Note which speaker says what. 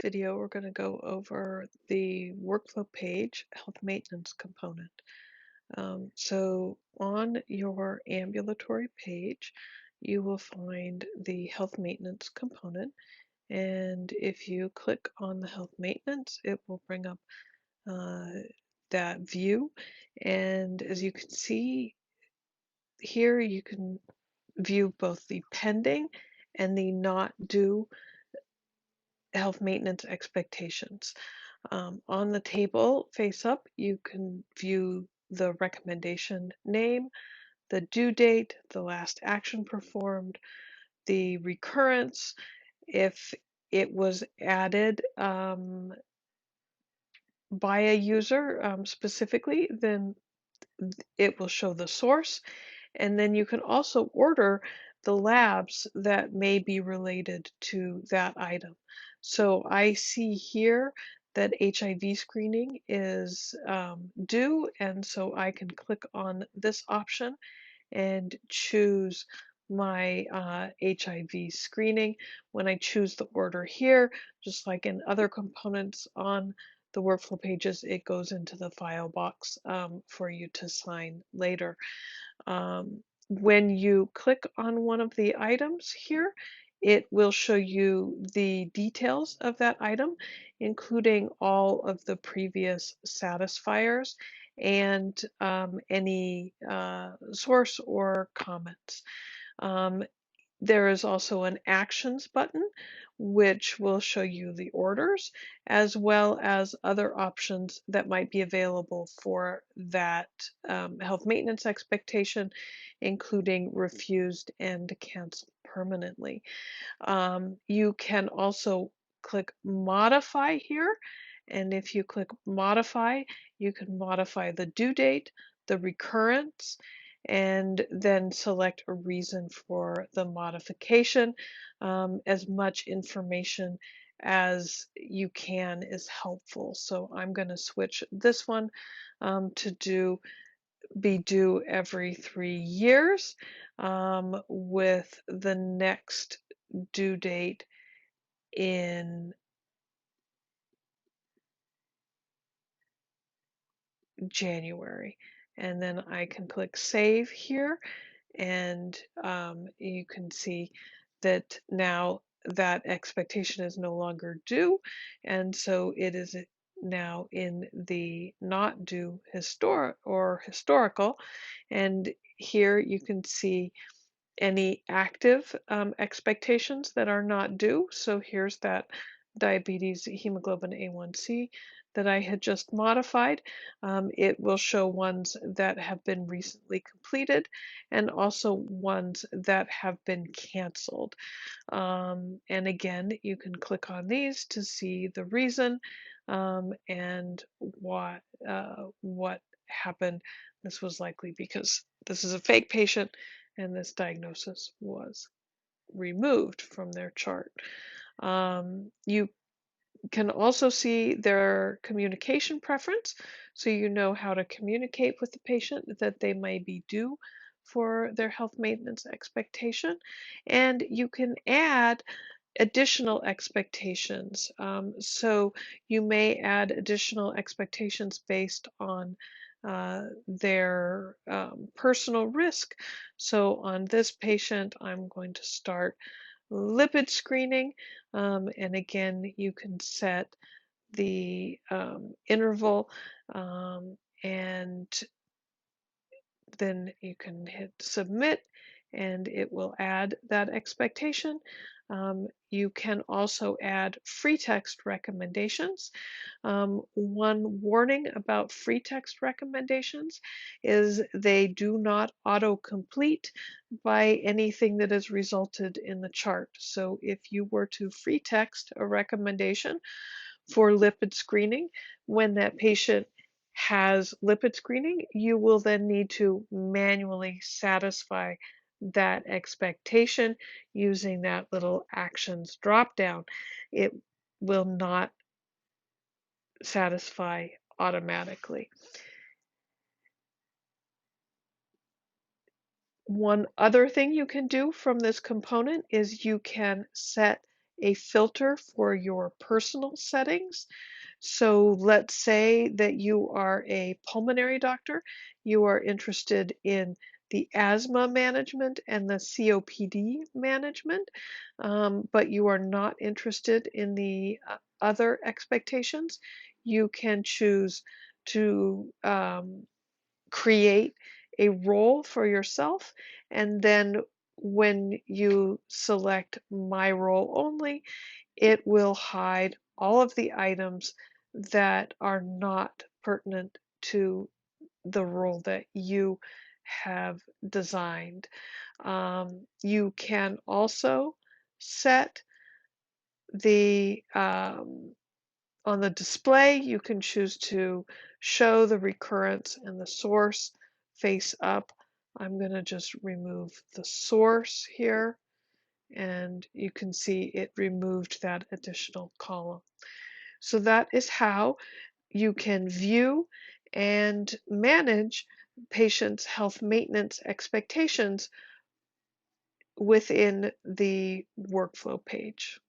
Speaker 1: video, we're going to go over the workflow page health maintenance component. So on your ambulatory page, you will find the health maintenance component. And if you click on the health maintenance, it will bring up uh, that view. And as you can see here, you can view both the pending and the not due health maintenance expectations. On the table face up, you can view the recommendation name, the due date, the last action performed, the recurrence. If it was added by a user specifically, then it will show the source. And then you can also order the labs that may be related to that item. So I see here that HIV screening is due, and so I can click on this option and choose my HIV screening. When I choose the order here, just like in other components on the workflow pages, it goes into the file box for you to sign later. When you click on one of the items here, it will show you the details of that item, including all of the previous satisfiers and any source or comments. Um, there is also an actions button, which will show you the orders, as well as other options that might be available for that health maintenance expectation, including refused and canceled permanently. You can also click modify here. And if you click modify, you can modify the due date, the recurrence, and then select a reason for the modification. As much information as you can is helpful. So I'm going to switch this one to be due every 3 years, with the next due date in January. And then I can click save here, and you can see that now that expectation is no longer due, and so it is now in the not due historical. And here you can see any active expectations that are not due. So here's that diabetes hemoglobin A1C that I had just modified. It will show ones that have been recently completed and also ones that have been canceled. And again, you can click on these to see the reason and what happened. This was likely because this is a fake patient and this diagnosis was removed from their chart. You can also see their communication preference, so you know how to communicate with the patient that they may be due for their health maintenance expectation. And you can add additional expectations. So you may add additional expectations based on their personal risk. So on this patient, I'm going to start lipid screening. And again, you can set the interval, and then you can hit submit and it will add that expectation. You can also add free text recommendations. One warning about free text recommendations is they do not autocomplete by anything that has resulted in the chart. So if you were to free text a recommendation for lipid screening, when that patient has lipid screening, you will then need to manually satisfy that expectation using that little actions drop down. It will not satisfy automatically. One other thing you can do from this component is you can set a filter for your personal settings. So let's say that you are a pulmonary doctor, you are interested in the asthma management and the COPD management, but you are not interested in the other expectations. You can choose to create a role for yourself, and then when you select My Role Only, it will hide all of the items that are not pertinent to the role that you have designed. You can also set the on the display, you can choose to show the recurrence and the source face up. I'm going to just remove the source here, and you can see it removed that additional column. So that is how you can view and manage patients' health maintenance expectations within the workflow page.